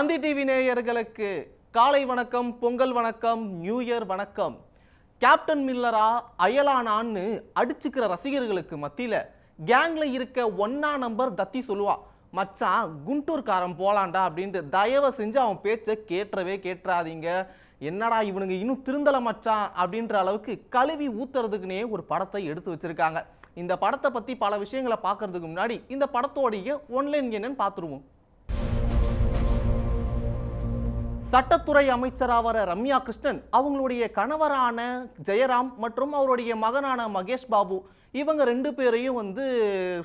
தந்தி TV நேயர்களுக்கு காலை வணக்கம், பொங்கல் வணக்கம், நியூ இயர் வணக்கம். கேப்டன் மில்லரா அயலானான்னு அடிச்சுக்கிற ரசிகர்களுக்கு மத்தியில கேங்ல இருக்க ஒன்னா நம்பர் தத்தி சொல்லுவா, மச்சான் குண்டூர்காரன் போலாண்டா அப்படின்ட்டு. தயவு செஞ்சு அவன் பேச்சை கேட்டுறாதீங்க. என்னடா இவனுங்க இன்னும் திருந்தல மச்சான் அப்படின்ற அளவுக்கு கழுவி ஊத்துறதுக்குனே ஒரு படத்தை எடுத்து வச்சிருக்காங்க. இந்த படத்தை பத்தி பல விஷயங்களை பார்க்கறதுக்கு முன்னாடி இந்த படத்தோடைய ஒன்லைன் என்னன்னு பார்த்துருவோம். சட்டத்துறை அமைச்சராக வர ரம்யா கிருஷ்ணன் அவங்களுடைய கணவரான ஜெயராம் மற்றும் அவருடைய மகனான மகேஷ் பாபு இவங்க ரெண்டு பேரையும்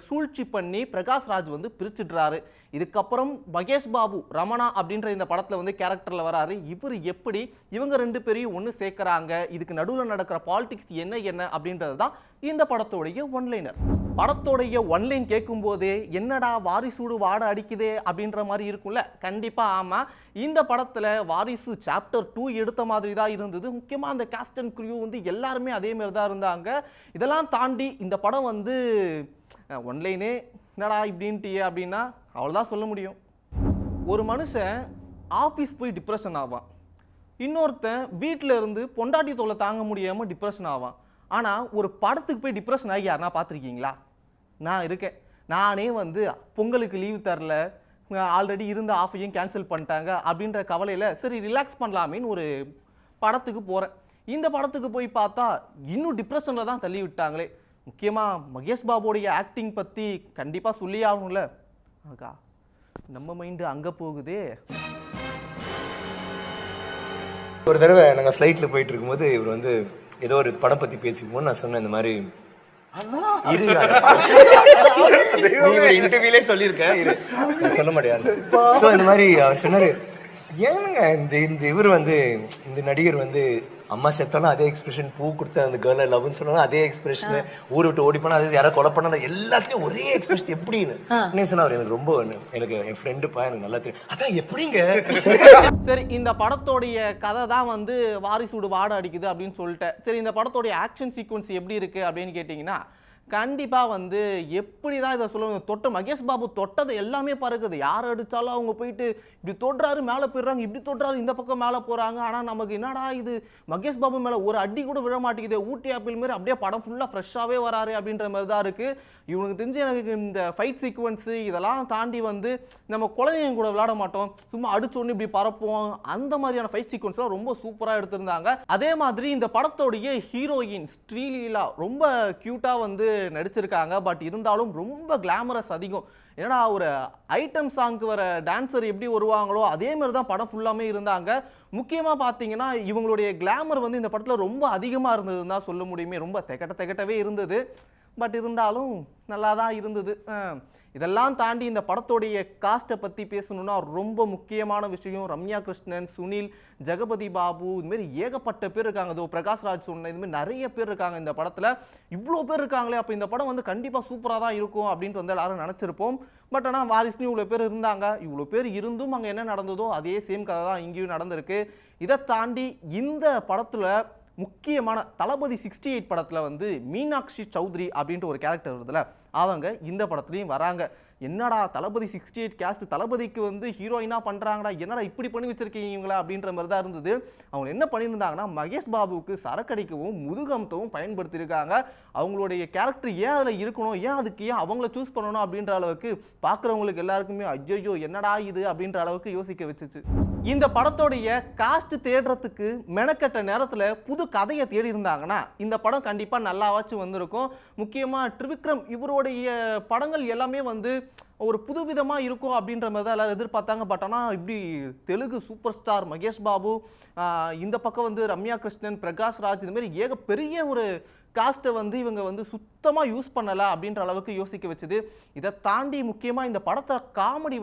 சூழ்ச்சி பண்ணி பிரகாஷ் ராஜ் பிரிச்சுடுறாரு. இதுக்கப்புறம் மகேஷ் பாபு ரமணா அப்படின்ற இந்த படத்துல கேரக்டர்ல வராரு. இவர் எப்படி இவங்க ரெண்டு பேரையும் ஒன்று சேர்க்கிறாங்க, இதுக்கு நடுவில் நடக்கிற பாலிடிக்ஸ் என்ன அப்படின்றது தான் இந்த படத்தோடைய ஒன்லைனர். படத்தோடைய ஒன்லைன் கேட்கும் போதே என்னடா வாரிசூடு வாட அடிக்குதே அப்படின்ற மாதிரி இருக்கும்ல. கண்டிப்பா ஆமா, இந்த படத்துல வாரிசு சாப்டர் 2 எடுத்த மாதிரி தான் இருந்தது. முக்கியமா அந்த காஸ்ட் அண்ட் க்ரூ எல்லாருமே அதே மாதிரி தான் இருந்தாங்க. இதெல்லாம் தாண்டி இந்த படம் ஒன்லைனே என்னடா இப்படின்ட்டியே அப்படின்னா அவ்வளோதான் சொல்ல முடியும். ஒரு மனுஷன் ஆஃபீஸ் போய் டிப்ரெஷன் ஆவான், இன்னொருத்தன் வீட்டில் இருந்து பொண்டாட்டி தொல்லை தாங்க முடியாமல் டிப்ரெஷன் ஆவான். ஆனால் ஒரு படத்துக்கு போய் டிப்ரெஷன் ஆகி யாருன்னா பார்த்துருக்கீங்களா? நான் இருக்கேன். நானே பொங்கலுக்கு லீவு தரல, ஆல்ரெடி இருந்த ஆஃபையும் கேன்சல் பண்ணிட்டாங்க அப்படின்ற கவலையில் சரி ரிலாக்ஸ் பண்ணலாமேன்னு ஒரு படத்துக்கு போகிறேன். இந்த படத்துக்கு போய் பார்த்தா இன்னும் டிப்ரெஷனில் தான் தள்ளி விட்டாங்களே. முக்கியமாக மகேஷ் பாபுடைய ஆக்டிங் பற்றி கண்டிப்பாக சொல்லி ஆகணும்ல. ஆகா, நம்ம மைண்டு அங்கே போகுதே. ஒரு தடவை நாங்கள் ஃப்ளைட்டில் போயிட்டு இருக்கும்போது இவர் ஏதோ ஒரு படம் பற்றி பேசிக்கும்போது நான் சொன்னேன், இந்த மாதிரி இன்டர்வியூலே சொல்லியிருக்கேன், சொல்ல மாட்டேன். இந்த மாதிரி அவர் சொன்னாரு, ஏனுங்க இந்த இவர் இந்த நடிகர் அம்மா செத்தாலும் அதே எக்ஸ்பிரஷன், பூ கொடுத்த அந்த கேர்ள லவ்னு சொன்னாலும் அதே எக்ஸ்பிரஷன், ஊரை விட்டு ஓடி போனா அது யாரோ கொலை பண்ணா எல்லாத்துலயும் ஒரே எக்ஸ்பிரஷன் எப்படின்னு சொன்னா எனக்கு ரொம்ப எனக்கு என் ஃப்ரெண்டுப்பா எனக்கு நல்லா தெரியும். அதான் எப்படிங்க. சரி, இந்த படத்தோடைய கதை தான் வாரிசூடு வாட அடிக்குது அப்படின்னு சொல்லிட்டேன். சரி, இந்த படத்தோடைய ஆக்ஷன் சீக்வன்ஸ் எப்படி இருக்கு அப்படின்னு கேட்டீங்கன்னா கண்டிப்பாக எப்படி தான் இதை சொல்லுவாங்க. தொட்ட மகேஷ் பாபு தொட்டது எல்லாமே பறக்குது. யார் அடித்தாலும் அவங்க போயிட்டு இப்படி தொடுறாரு மேலே போயிடுறாங்க, இப்படி தொடுறாரு இந்த பக்கம் மேலே போகிறாங்க. ஆனால் நமக்கு என்னடா இது மகேஷ் பாபு மேலே ஒரு அடி கூட விழ மாட்டேங்குது, ஊட்டி ஆப்பிள் மாரி அப்படியே படம் ஃபுல்லாக ஃப்ரெஷ்ஷாகவே வராரு அப்படின்ற மாதிரி தான் இருக்குது. இவனுக்கு தெரிஞ்சு எனக்கு இந்த ஃபைட் சீக்வன்ஸு இதெல்லாம் தாண்டி நம்ம குழந்தைங்க கூட விளையாட மாட்டோம், சும்மா அடிச்சோன்னு இப்படி பரப்போம், அந்த மாதிரியான ஃபைட் சீக்வன்ஸ்லாம் ரொம்ப சூப்பராக எடுத்திருந்தாங்க. அதே மாதிரி இந்த படத்தோடைய ஹீரோயின் ஸ்ரீலீலா ரொம்ப க்யூட்டாக நடிச்சிருக்காங்க. பட் இருந்தாலும் ரொம்ப கிளாமரஸ் அதிகம். ஏன்னா ஒரு ஐட்டம் சாங்க்கு வர டான்ஸர் எப்படி வருவாங்களோ அதே மாதிரி தான் படம் ஃபுல்லாமே இருந்தாங்க. முக்கியமாக பார்த்தீங்கன்னா இவங்களுடைய கிளாமர் இந்த படத்தில் ரொம்ப அதிகமாக இருந்ததுன்னு தான் சொல்ல முடியுமே. ரொம்ப திகட்டவே இருந்தது. பட் இருந்தாலும் நல்லா தான் இருந்தது. இதெல்லாம் தாண்டி இந்த படத்தோடைய காஸ்ட்டை பற்றி பேசணும்னா ரொம்ப முக்கியமான விஷயம், ரம்யா கிருஷ்ணன், சுனில், ஜெகபதி பாபு, இதுமாரி ஏகப்பட்ட பேர் இருக்காங்க. அதோ பிரகாஷ் ராஜ் சொன்ன இதுமாதிரி நிறைய பேர் இருக்காங்க இந்த படத்தில். இவ்வளோ பேர் இருக்காங்களே, அப்போ இந்த படம் கண்டிப்பாக சூப்பராக தான் இருக்கும் அப்படின்ட்டு எல்லாரும் நினச்சிருப்போம். பட் ஆனால் வாரிசுலையும் இவ்வளோ பேர் இருந்தாங்க. இவ்வளோ பேர் இருந்தும் அங்கே என்ன நடந்ததோ அதே சேம் கதை தான் இங்கேயும் நடந்திருக்கு. இதை தாண்டி இந்த படத்தில் முக்கியமான தளபதி 68 படத்தில் மீனாட்சி சௌத்ரி அப்படின்ட்டு ஒரு கேரக்டர் வருதுல, அவங்க இந்த படத்துலையும் வராங்க. என்னடா தளபதி 68 கேஸ்ட் தளபதிக்கு ஹீரோயினாக பண்ணுறாங்கடா, என்னடா இப்படி பண்ணி வச்சிருக்கீங்களா அப்படின்ற மாதிரி தான் இருந்தது. அவங்க என்ன பண்ணியிருந்தாங்கன்னா மகேஷ் பாபுவுக்கு சரக்கடிக்கவும் முதுகம்தவும் பயன்படுத்தியிருக்காங்க. அவங்களுடைய கேரக்டர் ஏன் அதில் இருக்கணும், அதுக்கு ஏன் அவங்கள சூஸ் பண்ணணும் அப்படின்ற அளவுக்கு பார்க்குறவங்களுக்கு எல்லாருக்குமே ஐயோ என்னடா இது அப்படின்ற அளவுக்கு யோசிக்க வச்சுச்சு. இந்த படத்தோடைய காஸ்ட் தேடுறதுக்கு மெனக்கெட்ட நேரத்தில் புது கதையை தேடி இருந்தாங்கன்னா இந்த படம் கண்டிப்பாக நல்லாவாச்சும் வந்திருக்கும். முக்கியமாக ட்ரிவிக்ரம் இவருடைய படங்கள் எல்லாமே ஒரு புதுவிதமாக இருக்கும் அப்படின்ற மாதிரி தான் எல்லாரும் எதிர்பார்த்தாங்க. பட் ஆனால் இப்படி தெலுங்கு சூப்பர் ஸ்டார் மகேஷ் பாபு, இந்த பக்கம் ரம்யா கிருஷ்ணன், பிரகாஷ் ராஜ், இதுமாரி பெரிய ஒரு காஸ்ட்டை இவங்க சுத்தமாக யூஸ் பண்ணலை அப்படின்ற அளவுக்கு யோசிக்க வச்சுது. இதை தாண்டி முக்கியமாக இந்த படத்தை காமெடி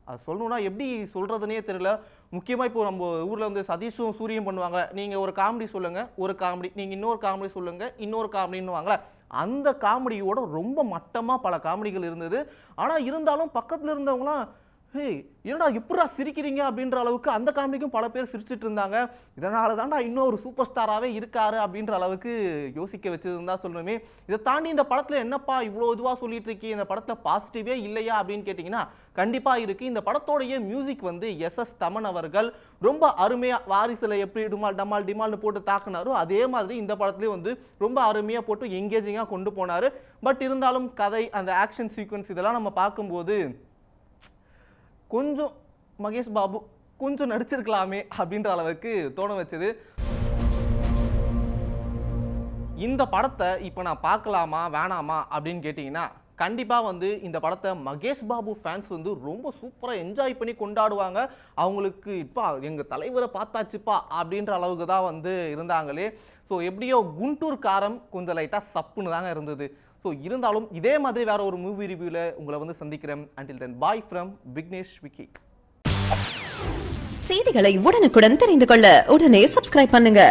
அது சொல்லணும்னா எப்படி சொல்கிறதுனே தெரியல. முக்கியமாக இப்போ நம்ம ஊரில் சதீஷும் சூரியும் பண்ணுவாங்க, நீங்கள் ஒரு காமெடி சொல்லுங்கள் ஒரு காமெடி, நீங்கள் இன்னொரு காமெடி சொல்லுங்கள் இன்னொரு காமெடின்னுவாங்களே, அந்த காமெடியோட ரொம்ப மட்டமாக பல காமெடிகள் இருந்தது. ஆனால் இருந்தாலும் பக்கத்தில் இருந்தவங்களாம் ஹே என்னடா எப்படா சிரிக்கிறீங்க அப்படின்ற அளவுக்கு அந்த காமெடிக்கும் பல பேர் சிரிச்சிட்டு இருந்தாங்க. இதனால தான்டா இன்னும் ஒரு சூப்பர் ஸ்டாராகவே இருக்காரு அப்படின்ற அளவுக்கு யோசிக்க வச்சதுன்னு தான் சொல்லணுமே. இதை தாண்டி இந்த படத்தில் என்னப்பா இவ்வளோ இதுவாக சொல்லிட்டு இருக்கீங்க, இந்த படத்தில் பாசிட்டிவே இல்லையா அப்படின்னு கேட்டிங்கன்னா கண்டிப்பாக இருக்குது. இந்த படத்தோடைய மியூசிக் வந்து எஸ்.எஸ். தமன் அவர்கள் ரொம்ப அருமையாக வாரிசில் எப்படி டுமால் டமால் டிமால்னு போட்டு தாக்குனாரோ அதே மாதிரி இந்த படத்துலேயும் வந்து ரொம்ப அருமையாக போட்டு எங்கேஜிங்காக கொண்டு போனார். பட் இருந்தாலும் கதை, அந்த ஆக்ஷன் சீக்வன்ஸ் இதெல்லாம் நம்ம பார்க்கும்போது கொஞ்சம் மகேஷ் பாபு கொஞ்சம் நடிச்சிருக்கலாமே அப்படின்ற அளவுக்கு தோண வச்சது. இந்த படத்தை இப்போ நான் பார்க்கலாமா வேணாமா அப்படின்னு கேட்டிங்கன்னா கண்டிப்பாக வந்து இந்த படத்தை மகேஷ் பாபு ஃபேன்ஸ் வந்து ரொம்ப சூப்பராக என்ஜாய் பண்ணி கொண்டாடுவாங்க. அவங்களுக்கு இப்போ எங்கள் தலைவரை பார்த்தாச்சுப்பா அப்படின்ற அளவுக்கு தான் வந்து இருந்தாங்களே. ஸோ எப்படியோ குண்டூர் காரம் கொஞ்சம் லைட்டாக சப்புன்னு தாங்க இருந்தது. ஸோ இருந்தாலும் இதே மாதிரி வேற ஒரு மூவி ரிவ்யூவில் உங்களை வந்து சந்திக்கிறேன். Until then bye from Vignesh Vicky. செய்திகளை உடனுக்குடன் தெரிந்து கொள்ள உடனே சப்ஸ்கிரைப் பண்ணுங்க.